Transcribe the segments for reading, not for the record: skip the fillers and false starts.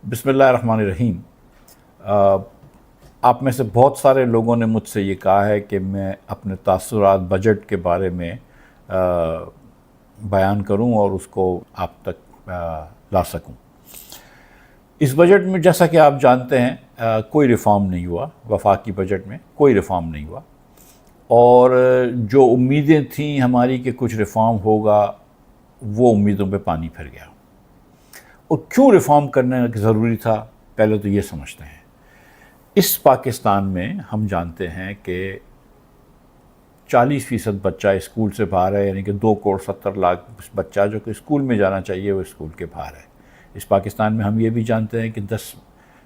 بسم اللہ الرحمن الرحیم۔ آپ میں سے بہت سارے لوگوں نے مجھ سے یہ کہا ہے کہ میں اپنے تاثرات بجٹ کے بارے میں بیان کروں اور اس کو آپ تک لا سکوں۔ اس بجٹ میں جیسا کہ آپ جانتے ہیں کوئی ریفارم نہیں ہوا، وفاقی بجٹ میں کوئی ریفارم نہیں ہوا، اور جو امیدیں تھیں ہماری کہ کچھ ریفارم ہوگا وہ امیدوں پہ پانی پھر گیا۔ اور کیوں ریفارم کرنا ضروری تھا، پہلے تو یہ سمجھتے ہیں۔ اس پاکستان میں ہم جانتے ہیں کہ 40% بچہ اسکول سے باہر ہے، یعنی کہ 2,70,00,000 بچہ جو کہ اسکول میں جانا چاہیے وہ اسکول کے باہر ہے۔ اس پاکستان میں ہم یہ بھی جانتے ہیں کہ 10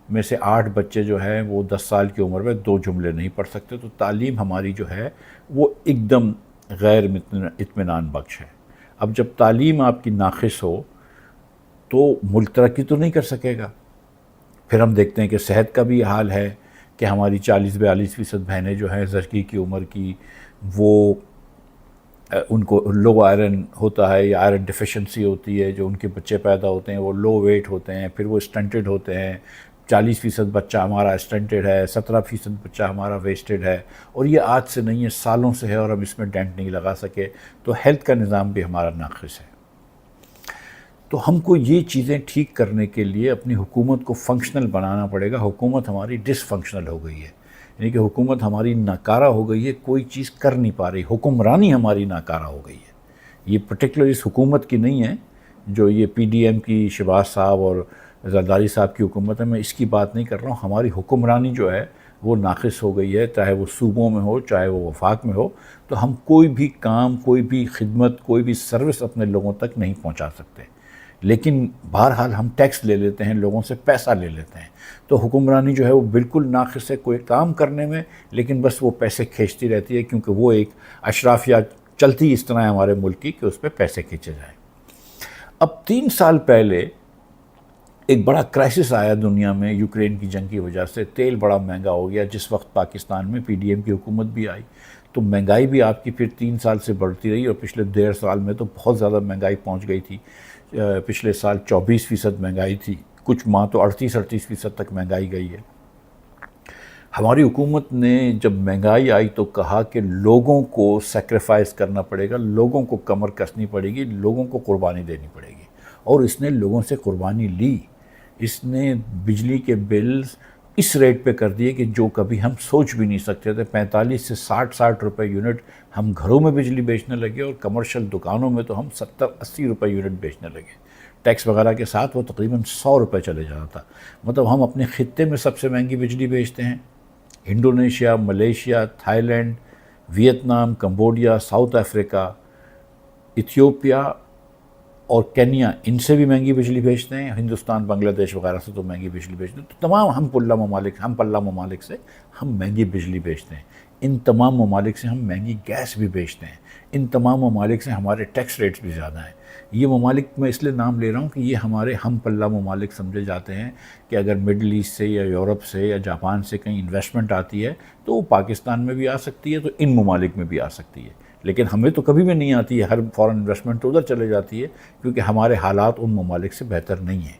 میں سے 8 بچے جو ہیں وہ 10 سال کی عمر میں 2 جملے نہیں پڑھ سکتے۔ تو تعلیم ہماری جو ہے وہ ایک دم غیر اطمینان بخش ہے۔ اب جب تعلیم آپ کی ناقص ہو تو ملک ترقی تو نہیں کر سکے گا۔ پھر ہم دیکھتے ہیں کہ صحت کا بھی یہ حال ہے کہ ہماری 40-42% بہنیں جو ہیں زچگی کی عمر کی، وہ ان کو لو آئرن ہوتا ہے یا آئرن ڈیفیشنسی ہوتی ہے، جو ان کے بچے پیدا ہوتے ہیں وہ لو ویٹ ہوتے ہیں، پھر وہ اسٹنٹڈ ہوتے ہیں۔ 40% بچہ ہمارا اسٹنٹڈ ہے، 17% بچہ ہمارا ویسٹڈ ہے، اور یہ آج سے نہیں ہے، سالوں سے ہے، اور ہم اس میں ڈینٹ نہیں لگا سکے۔ تو ہیلتھ کا نظام بھی ہمارا ناقص ہے۔ تو ہم کو یہ چیزیں ٹھیک کرنے کے لیے اپنی حکومت کو فنکشنل بنانا پڑے گا۔ حکومت ہماری ڈس فنکشنل ہو گئی ہے، یعنی کہ حکومت ہماری ناکارہ ہو گئی ہے، کوئی چیز کر نہیں پا رہی، حکمرانی ہماری ناکارہ ہو گئی ہے۔ یہ پرٹیکولر اس حکومت کی نہیں ہے جو یہ پی ڈی ایم کی شہباز صاحب اور زرداری صاحب کی حکومت ہے، میں اس کی بات نہیں کر رہا ہوں۔ ہماری حکمرانی جو ہے وہ ناقص ہو گئی ہے، چاہے وہ صوبوں میں ہو چاہے وہ وفاق میں ہو۔ تو ہم کوئی بھی کام، کوئی بھی خدمت، کوئی بھی سروس اپنے لوگوں تک نہیں پہنچا سکتے، لیکن بہرحال ہم ٹیکس لے لیتے ہیں، لوگوں سے پیسہ لے لیتے ہیں۔ تو حکمرانی جو ہے وہ بالکل ناقص ہے کوئی کام کرنے میں، لیکن بس وہ پیسے کھینچتی رہتی ہے، کیونکہ وہ ایک اشرافیہ چلتی اس طرح ہے ہمارے ملک کی کہ اس پہ پیسے کھینچے جائیں۔ اب 3 سال پہلے ایک بڑا کرائسس آیا دنیا میں یوکرین کی جنگ کی وجہ سے، تیل بڑا مہنگا ہو گیا۔ جس وقت پاکستان میں پی ڈی ایم کی حکومت بھی آئی تو مہنگائی بھی آپ کی پھر 3 سال سے بڑھتی رہی، اور پچھلے 1.5 سال میں تو بہت زیادہ مہنگائی پہنچ گئی تھی۔ پچھلے سال 24% مہنگائی تھی، کچھ ماہ تو 38% تک مہنگائی گئی ہے۔ ہماری حکومت نے جب مہنگائی آئی تو کہا کہ لوگوں کو سیکریفائز کرنا پڑے گا، لوگوں کو کمر کسنی پڑے گی، لوگوں کو قربانی دینی پڑے گی، اور اس نے لوگوں سے قربانی لی۔ اس نے بجلی کے بلز اس ریٹ پہ کر دیے کہ جو کبھی ہم سوچ بھی نہیں سکتے تھے۔ 45 سے 60 روپے یونٹ ہم گھروں میں بجلی بیچنے لگے، اور کمرشل دکانوں میں تو ہم 70-80 روپے یونٹ بیچنے لگے۔ ٹیکس وغیرہ کے ساتھ وہ تقریباً 100 روپے چلے جاتا تھا۔ مطلب ہم اپنے خطے میں سب سے مہنگی بجلی بیچتے ہیں۔ Indonesia, Malaysia, Thailand, Vietnam, Cambodia, South Africa, Ethiopia اور کینیا، ان سے بھی مہنگی بجلی بیچتے ہیں۔ ہندوستان، بنگلہ دیش وغیرہ سے تو مہنگی بجلی بیچتے ہیں۔ تو تمام ہم پلہ ممالک سے ہم مہنگی بجلی بیچتے ہیں۔ ان تمام ممالک سے ہم مہنگی گیس بھی بیچتے ہیں۔ ان تمام ممالک سے ہمارے ٹیکس ریٹس بھی زیادہ ہیں۔ یہ ممالک میں اس لیے نام لے رہا ہوں کہ یہ ہمارے ہم پلہ ممالک سمجھے جاتے ہیں کہ اگر مڈل ایسٹ سے یا یورپ سے یا جاپان سے کہیں انویسٹمنٹ آتی ہے تو وہ پاکستان میں بھی آ سکتی ہے، تو ان ممالک میں بھی آ سکتی ہے، لیکن ہمیں تو کبھی بھی نہیں آتی ہے۔ ہر فورن انویسٹمنٹ تو ادھر چلے جاتی ہے، کیونکہ ہمارے حالات ان ممالک سے بہتر نہیں ہیں۔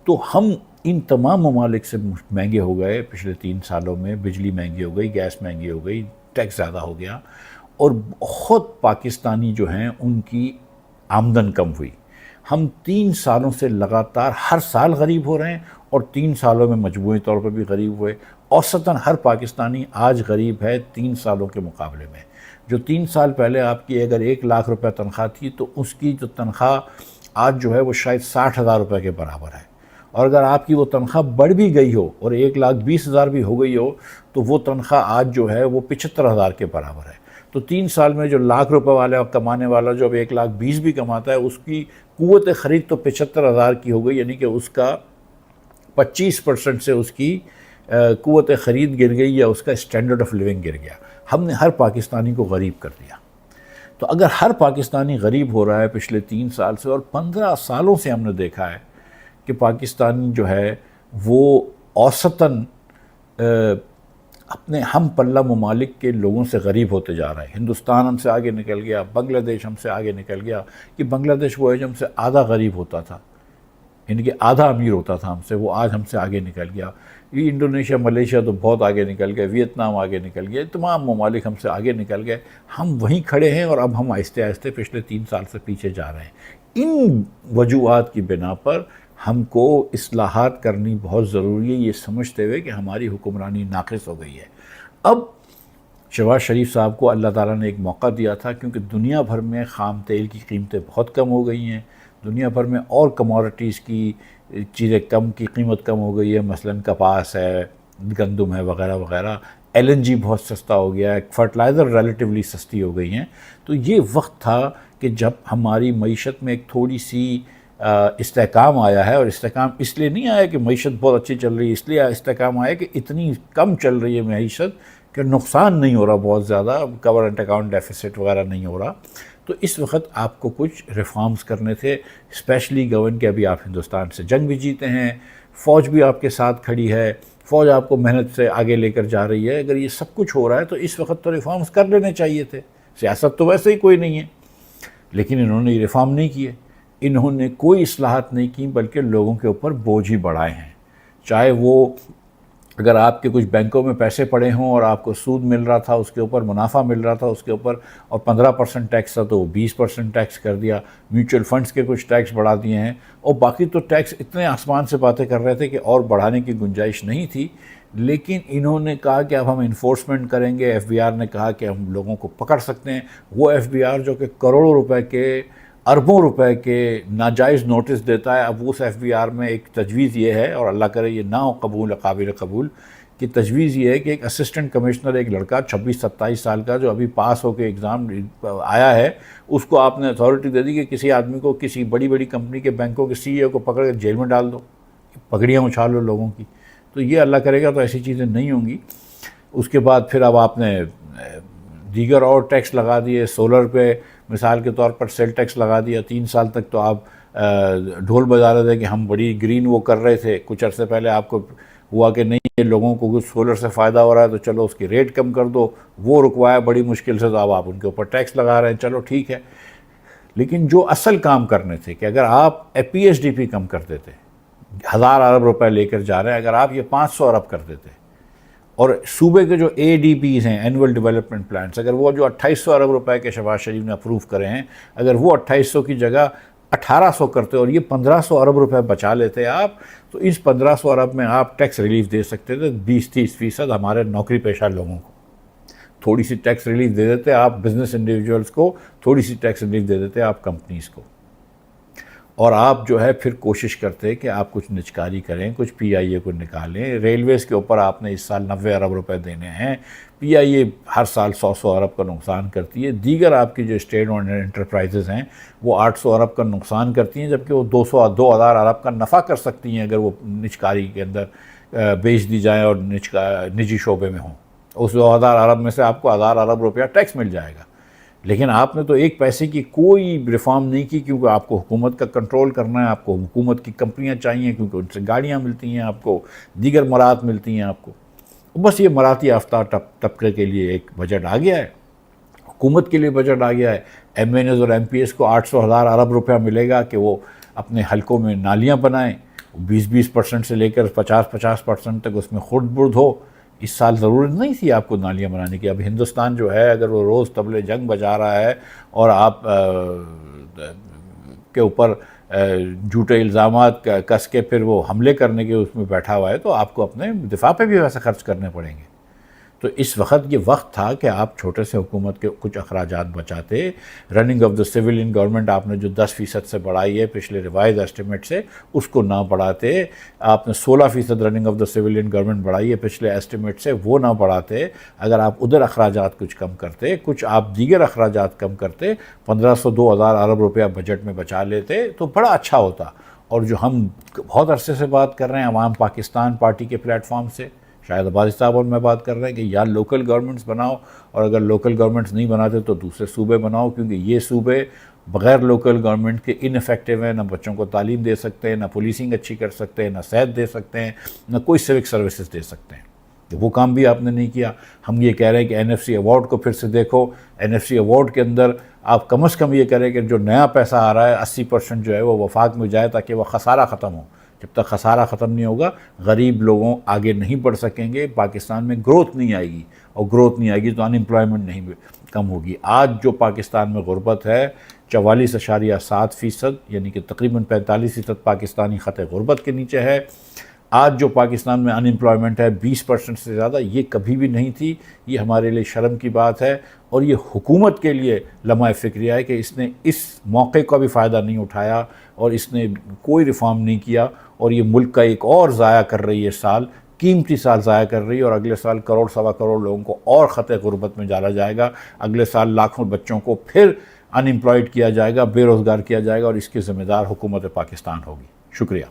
تو ہم ان تمام ممالک سے مہنگے ہو گئے پچھلے 3 سالوں میں۔ بجلی مہنگی ہو گئی، گیس مہنگی ہو گئی، ٹیکس زیادہ ہو گیا، اور بہت پاکستانی جو ہیں ان کی آمدن کم ہوئی۔ ہم 3 سالوں سے لگاتار ہر سال غریب ہو رہے ہیں، اور 3 سالوں میں مجموعی طور پر بھی غریب ہوئے۔ اوسطاً ہر پاکستانی آج غریب ہے 3 سالوں کے مقابلے میں۔ جو 3 سال پہلے آپ کی اگر 1 لاکھ روپے تنخواہ تھی تو اس کی جو تنخواہ آج جو ہے وہ شاید 60,000 روپے کے برابر ہے، اور اگر آپ کی وہ تنخواہ بڑھ بھی گئی ہو اور 1,20,000 بھی ہو گئی ہو تو وہ تنخواہ آج جو ہے وہ 75,000 کے برابر ہے۔ تو 3 سال میں جو لاکھ روپے والا کمانے والا جو اب 1,20,000 بھی کماتا ہے، اس کی قوت خرید تو 75,000 کی ہو گئی، یعنی کہ اس کا 25% سے اس کی قوت خرید گر گئی، یا اس کا اسٹینڈرڈ آف لیونگ گر گیا۔ ہم نے ہر پاکستانی کو غریب کر دیا۔ تو اگر ہر پاکستانی غریب ہو رہا ہے پچھلے 3 سال سے، اور 15 سالوں سے ہم نے دیکھا ہے کہ پاکستانی جو ہے وہ اوسطاً اپنے ہم پلہ ممالک کے لوگوں سے غریب ہوتے جا رہا ہے۔ ہندوستان ہم سے آگے نکل گیا، بنگلہ دیش ہم سے آگے نکل گیا، کہ بنگلہ دیش وہ ہے جو ہم سے آدھا غریب ہوتا تھا۔ ان کے آدھا امیر ہوتا تھا ہم سے، وہ آج ہم سے آگے نکل گیا. یہ انڈونیشیا، ملیشیا تو بہت آگے نکل گئے، ویتنام آگے نکل گئے، تمام ممالک ہم سے آگے نکل گئے. ہم وہیں کھڑے ہیں اور اب ہم آہستہ آہستہ پچھلے 3 سال سے پیچھے جا رہے ہیں. ان وجوہات کی بنا پر ہم کو اصلاحات کرنی بہت ضروری ہے، یہ سمجھتے ہوئے کہ ہماری حکمرانی ناقص ہو گئی ہے. اب شہباز شریف صاحب کو اللہ تعالیٰ نے ایک موقع دیا تھا، کیونکہ دنیا بھر میں خام تیل کی قیمتیں بہت کم ہو گئی ہیں، دنیا بھر میں اور کموڈٹیز کی چیزیں کی قیمت کم ہو گئی ہے، مثلاً کپاس ہے، گندم ہے، وغیرہ وغیرہ. LNG بہت سستا ہو گیا ہے، فرٹیلائزر ریلیٹیولی سستی ہو گئی ہیں. تو یہ وقت تھا کہ جب ہماری معیشت میں ایک تھوڑی سی استحکام آیا ہے، اور استحکام اس لیے نہیں آیا کہ معیشت بہت اچھی چل رہی ہے، اس لیے استحکام آیا کہ اتنی کم چل رہی ہے معیشت کہ نقصان نہیں ہو رہا بہت زیادہ، کرنٹ اکاؤنٹ ڈیفیسٹ وغیرہ نہیں ہو رہا. تو اس وقت آپ کو کچھ ریفارمز کرنے تھے، اسپیشلی گورن کہ ابھی آپ ہندوستان سے جنگ بھی جیتے ہیں، فوج بھی آپ کے ساتھ کھڑی ہے، فوج آپ کو محنت سے آگے لے کر جا رہی ہے. اگر یہ سب کچھ ہو رہا ہے تو اس وقت تو ریفارمز کر لینے چاہیے تھے. سیاست تو ویسے ہی کوئی نہیں ہے، لیکن انہوں نے یہ ریفارم نہیں کیے، انہوں نے کوئی اصلاحات نہیں کی، بلکہ لوگوں کے اوپر بوجھ ہی بڑھائے ہیں. چاہے وہ اگر آپ کے کچھ بینکوں میں پیسے پڑے ہوں اور آپ کو سود مل رہا تھا، اس کے اوپر منافع مل رہا تھا اس کے اوپر، اور 15% ٹیکس تھا تو وہ 20% ٹیکس کر دیا. میوچل فنڈز کے کچھ ٹیکس بڑھا دیے ہیں، اور باقی تو ٹیکس اتنے آسمان سے باتیں کر رہے تھے کہ اور بڑھانے کی گنجائش نہیں تھی. لیکن انہوں نے کہا کہ اب ہم انفورسمنٹ کریں گے. FBR نے کہا کہ ہم لوگوں کو پکڑ سکتے ہیں. وہ FBR جو کہ کروڑوں روپے کے، اربوں روپے کے ناجائز نوٹس دیتا ہے، اب اس FBR میں ایک تجویز یہ ہے، اور اللہ کرے یہ نہ ہو قبول قابل قبول، کہ تجویز یہ ہے کہ ایک اسسٹنٹ کمشنر، ایک لڑکا 26-27 سال کا جو ابھی پاس ہو کے ایگزام آیا ہے، اس کو آپ نے اتھارٹی دے دی کہ کسی آدمی کو، کسی بڑی بڑی کمپنی کے بینکوں کے CEO کو پکڑ کے جیل میں ڈال دو، پگڑیاں اچھالو لوگوں کی. تو یہ اللہ کرے گا تو ایسی چیزیں نہیں ہوں گی. اس کے بعد پھر اب آپ نے دیگر اور ٹیکس لگا دیے. سولر پہ مثال کے طور پر سیل ٹیکس لگا دیا. 3 سال تک تو آپ ڈھول بجا رہے تھے کہ ہم بڑی گرین وہ کر رہے تھے. کچھ عرصے پہلے آپ کو ہوا کہ نہیں، یہ لوگوں کو کچھ سولر سے فائدہ ہو رہا ہے تو چلو اس کی ریٹ کم کر دو. وہ رکوایا بڑی مشکل سے، تو اب آپ ان کے اوپر ٹیکس لگا رہے ہیں. چلو ٹھیک ہے، لیکن جو اصل کام کرنے تھے کہ اگر آپ PSDP کم کر دیتے، 1000 ارب روپے لے کر جا رہے ہیں، اگر آپ یہ 500 ارب کر دیتے، اور صوبے کے جو ADPs ہیں، اینول ڈیولپمنٹ پلانس، اگر وہ جو 2800 ارب روپے کے شہباز شریف نے اپروو کرے ہیں، اگر وہ 2800 کی جگہ 1800 کرتے اور یہ 1500 ارب روپے بچا لیتے آپ، تو اس 1500 ارب میں آپ ٹیکس ریلیف دے سکتے تھے 20-30% ہمارے نوکری پیشہ لوگوں کو. تھوڑی سی ٹیکس ریلیف دے دیتے آپ بزنس انڈیویجولز کو، تھوڑی سی ٹیکس ریلیف دے دیتے آپ کمپنیز کو، اور آپ جو ہے پھر کوشش کرتے کہ آپ کچھ نجکاری کریں، کچھ PIA کو نکالیں. ریلویز کے اوپر آپ نے اس سال 90 ارب روپے دینے ہیں. PIA ہر سال 100 ارب کا نقصان کرتی ہے. دیگر آپ کی جو اسٹیٹ اونڈ انٹرپرائزز ہیں وہ 800 ارب کا نقصان کرتی ہیں، جبکہ وہ 2000 ارب کا نفع کر سکتی ہیں اگر وہ نجکاری کے اندر بیچ دی جائیں اور نجی شعبے میں ہوں. اس 2000 ارب میں سے آپ کو 1000 ارب روپیہ ٹیکس مل جائے گا. لیکن آپ نے تو ایک پیسے کی کوئی ریفارم نہیں کی، کیونکہ آپ کو حکومت کا کنٹرول کرنا ہے، آپ کو حکومت کی کمپنیاں چاہیے کیونکہ ان سے گاڑیاں ملتی ہیں، آپ کو دیگر مراد ملتی ہیں آپ کو. بس یہ مراتی یافتہ طبقے کے لیے ایک بجٹ آ گیا ہے، حکومت کے لیے بجٹ آ گیا ہے. MNs اور MPs کو 800,000 ارب روپیہ ملے گا کہ وہ اپنے حلقوں میں نالیاں بنائیں. 20% سے لے کر 50% تک اس میں خرد برد ہو. اس سال ضرورت نہیں تھی آپ کو نالیاں بنانے کی. اب ہندوستان جو ہے اگر وہ روز طبلِ جنگ بجا رہا ہے اور آپ کے اوپر جھوٹے الزامات کس کے پھر وہ حملے کرنے کے اس میں بیٹھا ہوا ہے، تو آپ کو اپنے دفاع پہ بھی ویسے خرچ کرنے پڑیں گے. تو اس وقت یہ وقت تھا کہ آپ چھوٹے سے حکومت کے کچھ اخراجات بچاتے. Running of the civilian government آپ نے جو 10% سے بڑھائی ہے پچھلے ریوائز ایسٹیمیٹ سے، اس کو نہ بڑھاتے. آپ نے 16% running of the civilian government بڑھائی ہے پچھلے ایسٹیمیٹ سے، وہ نہ بڑھاتے. اگر آپ ادھر اخراجات کچھ کم کرتے، کچھ آپ دیگر اخراجات کم کرتے، 1500-2000 ارب روپیہ بجٹ میں بچا لیتے تو بڑا اچھا ہوتا. اور جو ہم بہت عرصے سے بات کر رہے ہیں عوام پاکستان پارٹی کے پلیٹ فارم سے، شاید عباسی صاحب اور میں بات کر رہے ہیں کہ یا لوکل گورنمنٹس بناؤ، اور اگر لوکل گورنمنٹس نہیں بناتے تو دوسرے صوبے بناؤ، کیونکہ یہ صوبے بغیر لوکل گورنمنٹ کے ان افیکٹو ہیں. نہ بچوں کو تعلیم دے سکتے ہیں، نہ پولیسنگ اچھی کر سکتے ہیں، نہ صحت دے سکتے ہیں، نہ کوئی سیوک سروسز دے سکتے ہیں. وہ کام بھی آپ نے نہیں کیا۔ ہم یہ کہہ رہے ہیں کہ این ایف سی ایوارڈ کو پھر سے دیکھو، این ایف سی ایوارڈ کے اندر آپ کم از کم یہ کریں کہ جو نیا پیسہ آ رہا ہے 80% جو ہے وہ وفاق میں جائے، تاکہ وہ خسارہ ختم ہو۔ جب تک خسارہ ختم نہیں ہوگا غریب لوگوں آگے نہیں بڑھ سکیں گے، پاکستان میں گروتھ نہیں آئے گی، اور گروتھ نہیں آئے گی تو ان امپلائمنٹ نہیں کم ہوگی۔ آج جو پاکستان میں غربت ہے 44.7%، یعنی کہ تقریباً 45% پاکستانی خط غربت کے نیچے ہے۔ آج جو پاکستان میں ان امپلائمنٹ ہے 20% سے زیادہ، یہ کبھی بھی نہیں تھی۔ یہ ہمارے لیے شرم کی بات ہے، اور یہ حکومت کے لیے لمحہ فکریہ ہے کہ اس نے اس موقع کا بھی فائدہ نہیں اٹھایا، اور اس نے کوئی ریفارم نہیں کیا، اور یہ ملک کا ایک اور ضائع کر رہی ہے سال، قیمتی سال ضائع کر رہی ہے، اور اگلے سال کروڑ سوا کروڑ لوگوں کو اور خط غربت میں ڈالا جائے گا۔ اگلے سال لاکھوں بچوں کو پھر ان امپلائڈ کیا جائے گا، بے روزگار کیا جائے گا، اور اس کی ذمہ دار حکومت پاکستان ہوگی۔ شکریہ۔